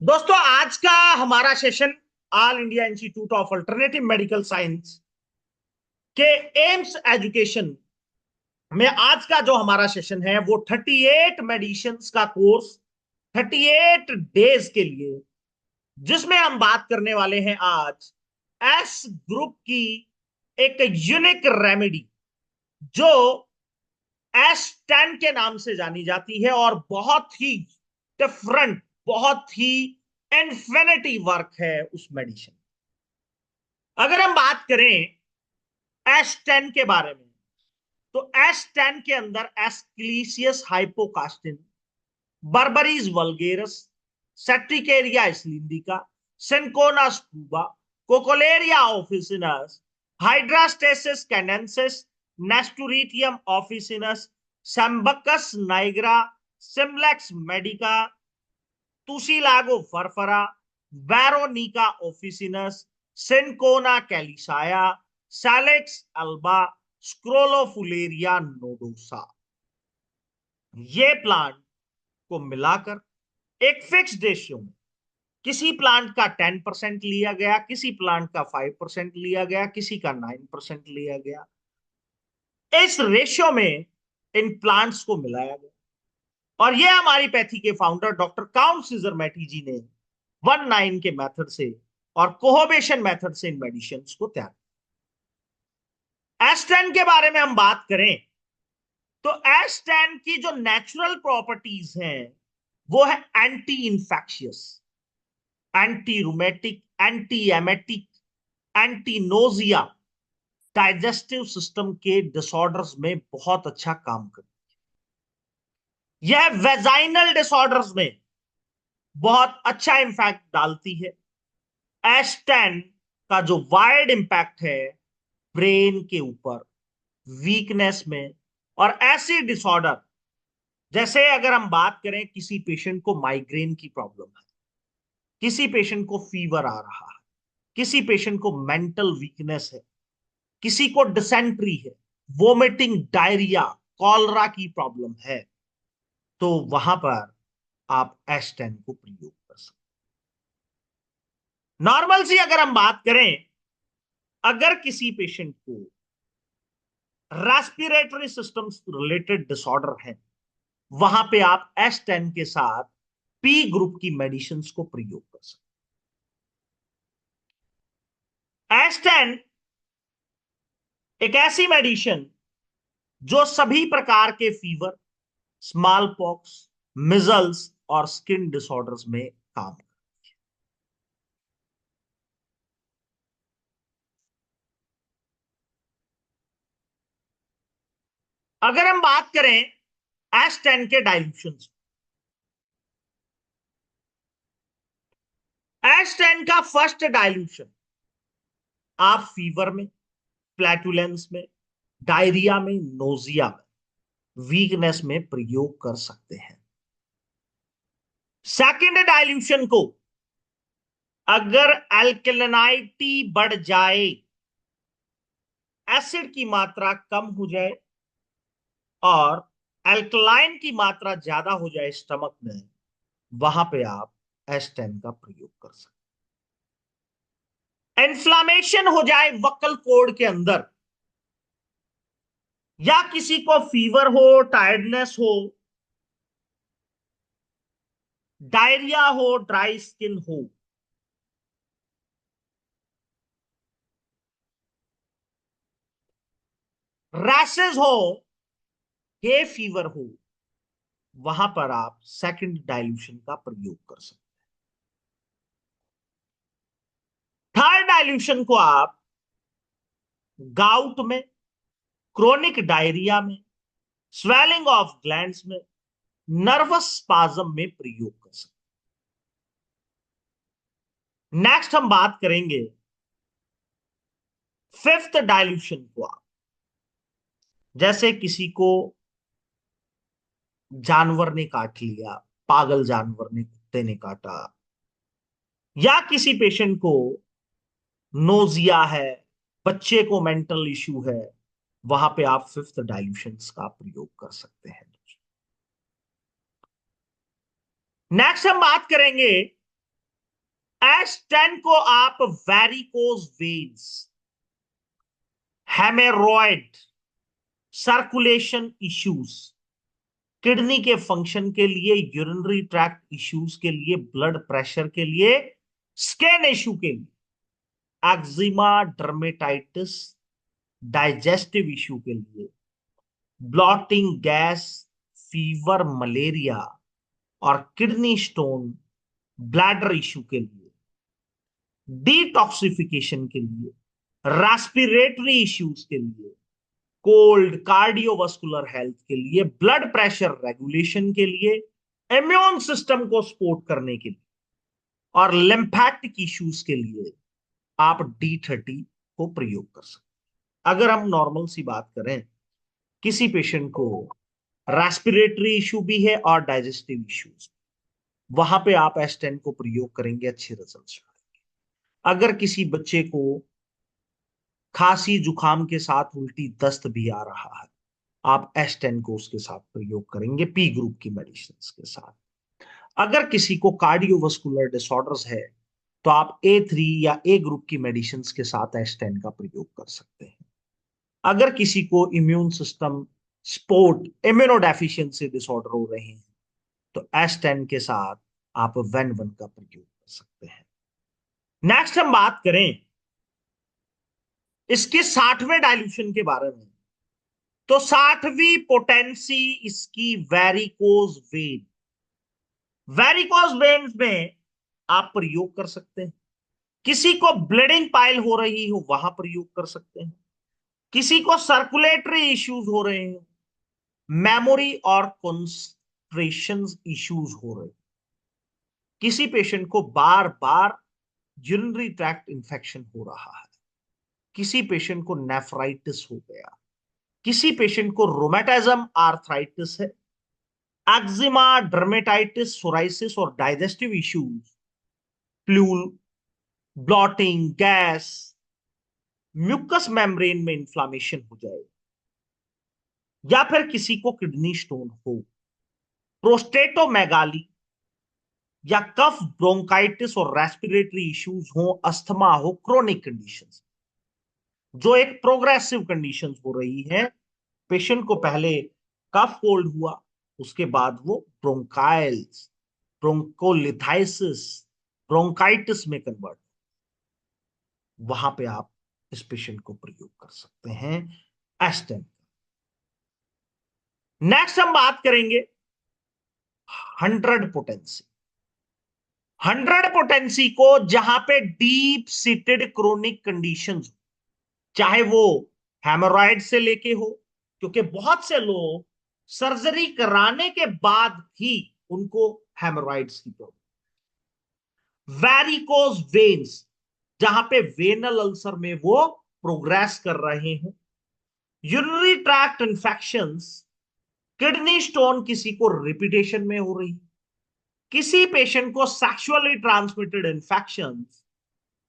दोस्तों, आज का हमारा session all India institute of alternative medical science के एम्स एजुकेशन में आज का जो हमारा सेशन है वो 38 मेडिसिन्स का कोर्स 38 डेज के लिए, जिसमें हम बात करने वाले हैं आज एस ग्रुप की एक यूनिक रेमेडी जो S10 के नाम से जानी जाती है और बहुत ही डिफरेंट, बहुत ही इन्फिनिटी वर्क है उस मेडिसिन। अगर हम बात करें S10 के बारे में, तो S10 के अंदर Aesculus hippocastanum, Berberis vulgaris, Cetraria islandica, Cinchona स्टूबा, Cochlearia officinalis, Hydrastis canadensis, Nasturtium officinalis, Sambucus nigra, Smilax medica, Tussilago farfara, Veronica officinalis, Cinchona calisaya, Salix alba, Scrophularia nodosa, ये प्लांट को मिलाकर एक फिक्स रेशियो में किसी plant का 10% लिया गया, किसी प्लांट का 5% लिया गया, किसी का 9% लिया गया। इस रेशियो में इन प्लांट्स को मिलाया गया और यह हमारी पैथी के फाउंडर डॉक्टर काउंट सीजर मैटी जी ने 1-9 के मेथड से और कोहोबेशन मेथड से इन मेडिसिन को तैयार। एस्टेन के बारे में हम बात करें तो एस्टेन की जो नेचुरल प्रॉपर्टीज हैं वो है anti infectious, anti rheumatic, anti emetic, anti nausea, digestive system के डिसऑर्डर्स में बहुत अच्छा काम करती है। यह वेजाइनल डिसऑर्डर्स में बहुत अच्छा इंफैक्ट डालती है। एस्टेन का जो वाइड इंपैक्ट है ब्रेन के ऊपर, वीकनेस में और ऐसी डिसऑर्डर, जैसे अगर हम बात करें किसी पेशेंट को माइग्रेन की प्रॉब्लम है, किसी पेशेंट को फीवर आ रहा है, किसी पेशेंट को मेंटल वीकनेस है, किसी को डिसेंट्री है, वोमिटिंग, डायरिया, कॉलरा की प्रॉब्लम है, तो वहां पर आप एस्टेन को प्रयोग कर सकते। नॉर्मल सी अगर हम बात करें, अगर किसी पेशेंट को रेस्पिरेटरी सिस्टम रिलेटेड डिसऑर्डर है, वहां पे आप S10 के साथ पी ग्रुप की मेडिसिन को प्रयोग कर सकते हैं। S10 एक ऐसी मेडिसिन जो सभी प्रकार के फीवर, स्मॉल पॉक्स, मिजल्स और स्किन डिसऑर्डर्स में काम करती है। अगर हम बात करें S10 के डाइल्यूशन, S10 का फर्स्ट डाइल्यूशन आप फीवर में, फ्लैटुलेंस में, डायरिया में, नोजिया में, वीकनेस में प्रयोग कर सकते हैं। सेकेंड डाइल्यूशन को अगर एल्केलेनाइटी बढ़ जाए, एसिड की मात्रा कम हो जाए और एल्कलाइन की मात्रा ज्यादा हो जाए स्टमक में, वहां पे आप S10 का प्रयोग कर सकते हैं। इन्फ्लामेशन हो जाए वक्कल कोड के अंदर, या किसी को फीवर हो, टायर्डनेस हो, डायरिया हो, ड्राई स्किन हो, रैशेज हो, हे फीवर हो, वहां पर आप सेकंड डाइल्यूशन का प्रयोग कर सकते हैं। थर्ड डाइल्यूशन को आप गाउट में, क्रोनिक डायरिया में, स्वेलिंग ऑफ ग्लैंड्स में, नर्वस स्पाज्म में प्रयोग कर सकते हैं। नेक्स्ट हम बात करेंगे फिफ्थ डाइल्यूशन को। आप जैसे किसी को जानवर ने काट लिया, पागल जानवर ने, कुत्ते ने काटा, या किसी पेशेंट को नोजिया है, बच्चे को मेंटल इश्यू है, वहां पे आप फिफ्थ डाइल्यूशन का प्रयोग कर सकते हैं। नेक्स्ट हम बात करेंगे S10 को आप varicose veins, hemorrhoid, circulation issues, kidney के फंक्शन के लिए, यूरिनरी ट्रैक्ट इश्यूज के लिए, ब्लड प्रेशर के लिए, स्किन इश्यू के लिए, एक्जिमा, डर्मेटाइटिस, डाइजेस्टिव इश्यू के लिए, ब्लॉटिंग, गैस, फीवर, मलेरिया और किडनी स्टोन, ब्लैडर इश्यू के लिए, डिटॉक्सिफिकेशन के लिए, रेस्पिरेटरी इश्यूज के लिए, कोल्ड, कार्डियोवास्कुलर हेल्थ के लिए, ब्लड प्रेशर रेगुलेशन के लिए, इम्यून सिस्टम को सपोर्ट करने के लिए और लिम्फेटिक इश्यूज के लिए आप D30 को प्रयोग कर सकते हैं। अगर हम नॉर्मल सी बात करें, किसी पेशेंट को रेस्पिरेटरी इश्यू भी है और डाइजेस्टिव इश्यूज, वहां पे आप S10 को प्रयोग करेंगे, अच्छे रिजल्ट। अगर किसी बच्चे को खांसी जुकाम के साथ उल्टी दस्त भी आ रहा है, आप S10 को उसके साथ प्रयोग करेंगे, P ग्रुप की मेडिसिन के साथ। अगर किसी को कार्डियोवास्कुलर डिसऑर्डर्स है, तो आप A3 या A ग्रुप की मेडिसिन के साथ S10 का प्रयोग कर सकते हैं। अगर किसी को immune system sport immunodeficiency disorder हो रहे हैं, तो S10 के साथ आप वेन-वन का प्रयोग कर सकते हैं। नेक्स्ट हम बात करें इसके 60वें डायल्यूशन के बारे में, तो 60वीं पोटेंसी इसकी वेरिकोज वेन, वेरिकोज वेन्स में आप प्रयोग कर सकते हैं। किसी को ब्लीडिंग पाइल हो रही हो, वहां प्रयोग कर सकते हैं। किसी को सर्कुलेटरी इश्यूज हो रहे हैं, मेमोरी और कॉन्सेंट्रेशन इश्यूज हो रहे हैं, किसी पेशेंट को बार बार यूरिनरी ट्रैक्ट इंफेक्शन हो रहा है, किसी पेशेंट को नेफ्राइटिस हो गया, किसी पेशेंट को रोमेटिज्म आर्थराइटिस है, एक्जिमा, डर्मेटाइटिस, सोराइसिस और डाइजेस्टिव इश्यूज, प्लूल, ब्लॉटिंग, गैस, म्यूकस मेम्ब्रेन में इंफ्लामेशन हो जाए, या फिर किसी को किडनी स्टोन हो, प्रोस्टेटोमेगाली या कफ ब्रोंकाइटिस और रेस्पिरेटरी इश्यूज हो, अस्थमा हो, क्रोनिक कंडीशंस, जो एक प्रोग्रेसिव कंडीशंस हो रही है। पेशेंट को पहले कफ कोल्ड हुआ, उसके बाद वो ब्रोंकाइल्स, ब्रोंकोलिथाइसिस, ब्रोंकाइटिस में कन्वर्ट, वहां पे आप इस पेशेंट को प्रयोग कर सकते हैं एस्टेन। नेक्स्ट हम बात करेंगे 100 पोटेंसी। 100 पोटेंसी को जहां पे डीप सीटेड क्रोनिक कंडीशंस, चाहे वो हेमोरॉइड से लेके हो, क्योंकि बहुत से लोग सर्जरी कराने के बाद भी उनको हेमोरॉइड्स की प्रॉब्लम, वेरिकोज वेन्स, जहां पे वेनल अल्सर में वो प्रोग्रेस कर रहे हो, urinary tract infections, kidney stone किसी को रिपीटेशन में हो रही, किसी पेशेंट को sexually transmitted infections,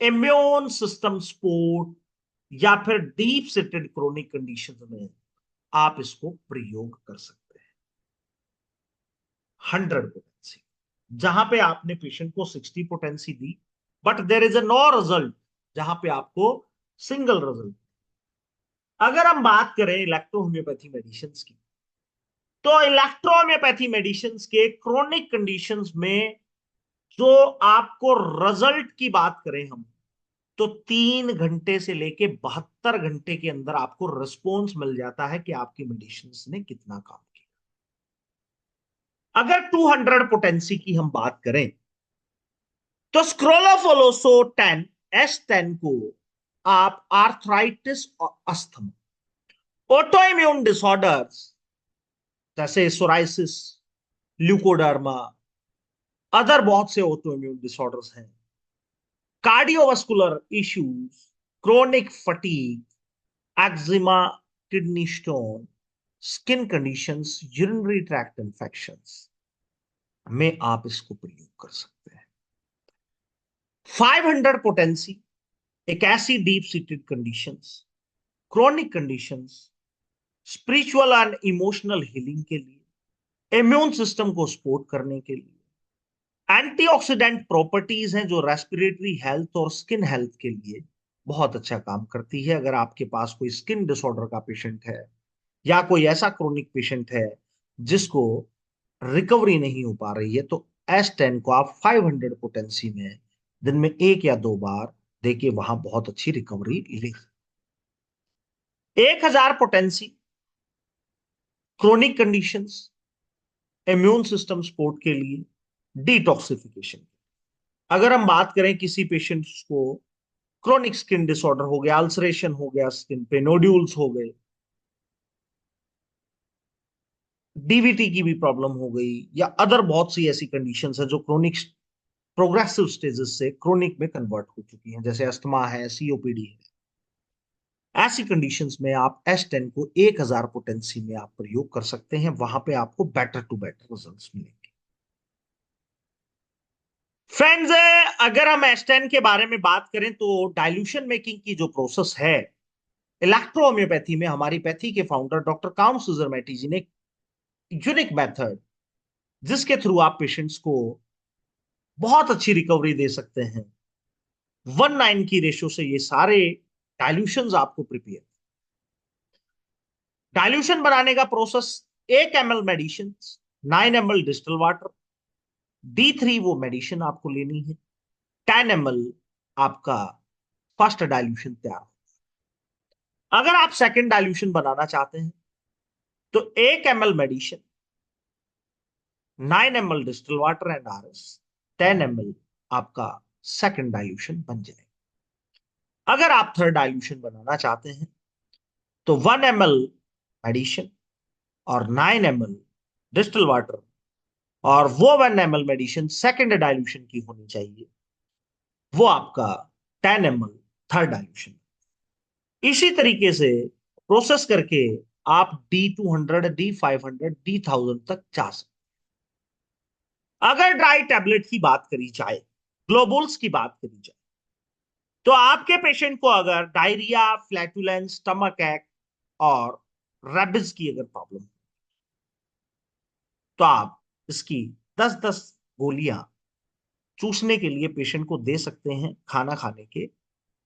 immune system support या फिर डीप सीटेड क्रोनिक कंडीशन में आप इसको प्रयोग कर सकते हैं। 100 पोटेंसी, जहां पे आपने पेशेंट को 60 पोटेंसी दी, but there is a no result, जहां पे आपको सिंगल रिजल्ट। अगर हम बात करें इलेक्ट्रोहोम्योपैथी मेडिसिन की, तो इलेक्ट्रोहोम्योपैथी मेडिसिन के क्रोनिक कंडीशंस में जो आपको रिजल्ट की बात करें हम, तो 3 घंटे से लेके 72 घंटे के अंदर आपको रिस्पॉन्स मिल जाता है कि आपकी मेडिसिन ने कितना काम किया। अगर 200 पोटेंसी की हम बात करें, तो स्क्रोलोफोलोसो 10 S10 को आप आर्थराइटिस और अस्थमा, ऑटो इम्यून डिसऑर्डर्स जैसे सोराइसिस, ल्यूकोडर्मा, अदर बहुत से ऑटो इम्यून डिसऑर्डर्स हैं, cardiovascular issues, chronic fatigue, eczema, kidney stone, skin conditions, urinary tract infections में आप इसको प्रयोग कर सकते हैं। 500 पोटेंसी एक ऐसी deep seated conditions, chronic conditions, spiritual and emotional healing के लिए, इम्यून सिस्टम को सपोर्ट करने के लिए, एंटीऑक्सीडेंट प्रॉपर्टीज हैं जो रेस्पिरेटरी हेल्थ और स्किन हेल्थ के लिए बहुत अच्छा काम करती है। अगर आपके पास कोई स्किन डिसऑर्डर का पेशेंट है या कोई ऐसा क्रोनिक पेशेंट है जिसको रिकवरी नहीं हो पा रही है, तो S10 को आप 500 पोटेंसी में दिन में 1 या 2 बार देखिए, वहां बहुत अच्छी रिकवरी ले। 1000 potency chronic conditions, immune system support के लिए, डिटॉक्सिफिकेशन। अगर हम बात करें किसी पेशेंट्स को क्रोनिक स्किन डिसऑर्डर हो गया, अल्सरेशन हो गया, स्किन पे नोड्यूल्स हो गए, डीवीटी की भी प्रॉब्लम हो गई, या अदर बहुत सी ऐसी कंडीशंस है जो क्रोनिक प्रोग्रेसिव स्टेजेस से क्रोनिक में कन्वर्ट हो चुकी हैं, जैसे अस्थमा है, सीओपीडी है। ऐसी कंडीशंस में आप S10 को 1000 पोटेंसी में आप प्रयोग कर सकते हैं, वहां पे आपको बेटर टू बेटर रिजल्ट्स मिलेंगे। फ्रेंड्स, अगर हम S10 के बारे में बात करें तो डाइल्यूशन मेकिंग की जो प्रोसेस है, इलेक्ट्रोहोम्योपैथी में हमारी पैथी के फाउंडर डॉक्टर काम सुजरमैटी जी ने यूनिक मेथड, जिसके थ्रू आप पेशेंट्स को बहुत अच्छी रिकवरी दे सकते हैं, 1:9 की रेशो से ये सारे डाइल्यूशन आपको प्रिपेयर। डाइल्यूशन बनाने का process, 1 ml medicine, 9 ml distil water, D3 वो मेडिसिन आपको लेनी है, 10 ml आपका फर्स्ट डाइल्यूशन तैयार। अगर आप सेकंड डाइल्यूशन बनाना चाहते हैं तो 1 ml medicine, 9 ml distil water and RS, 10 ml आपका सेकंड डाइल्यूशन बन जाएगा। अगर आप थर्ड डाइल्यूशन बनाना चाहते हैं तो 1 ml मेडिसिन और 9 ml डिस्टिल वाटर, और वो 1 ml मेडिसिन सेकंड डाइल्यूशन की होनी चाहिए, वो आपका 10 ml थर्ड डाइल्यूशन। इसी तरीके से प्रोसेस करके आप D200, D500, D1000 तक जा सकते। अगर ड्राई टैबलेट की बात करी जाए, ग्लोबुल्स की बात करी जाए, तो आपके पेशेंट को अगर डायरिया, फ्लैटुलेंस, स्टमक एक और रेबिस की अगर प्रॉब्लम, तो आप इसकी 10-10 गोलियां चूसने के लिए पेशेंट को दे सकते हैं खाना खाने के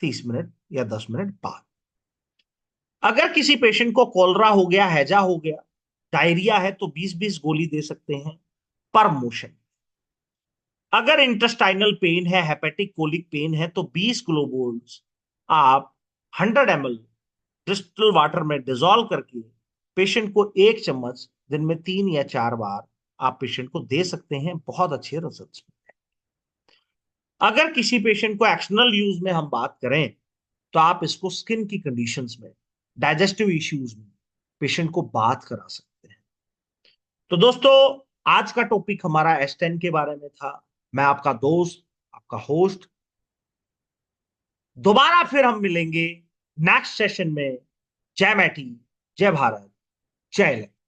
30 मिनट या 10 मिनट बाद। अगर किसी पेशेंट को कोलरा हो गया, हैजा हो गया, डायरिया है, तो 20-20 गोली दे सकते हैं पर मोशन। अगर इंटेस्टाइनल पेन है, हेपेटिक कोलिक पेन है, तो 20 ग्लोबुल्स आप 100 ml डिस्टिल वाटर में डिजोल्व करके पेशेंट को 1 चम्मच दिन में 3 या 4 बार आप पेशेंट को दे सकते हैं, बहुत अच्छे रिजल्ट्स। अगर किसी पेशेंट को एक्शनल यूज में हम बात करें तो आप इसको स्किन की कंडीशंस में, डाइजेस्टिव इश्यूज में पेशेंट को बात करा सकते हैं। तो दोस्तों, आज का टॉपिक हमारा S10 के बारे में था। मैं आपका दोस्त, आपका होस्ट। दोबारा फिर हम मिलेंगे नेक्स्ट सेशन में। जय मैटी, जय भारत, जय लक्ष्मी।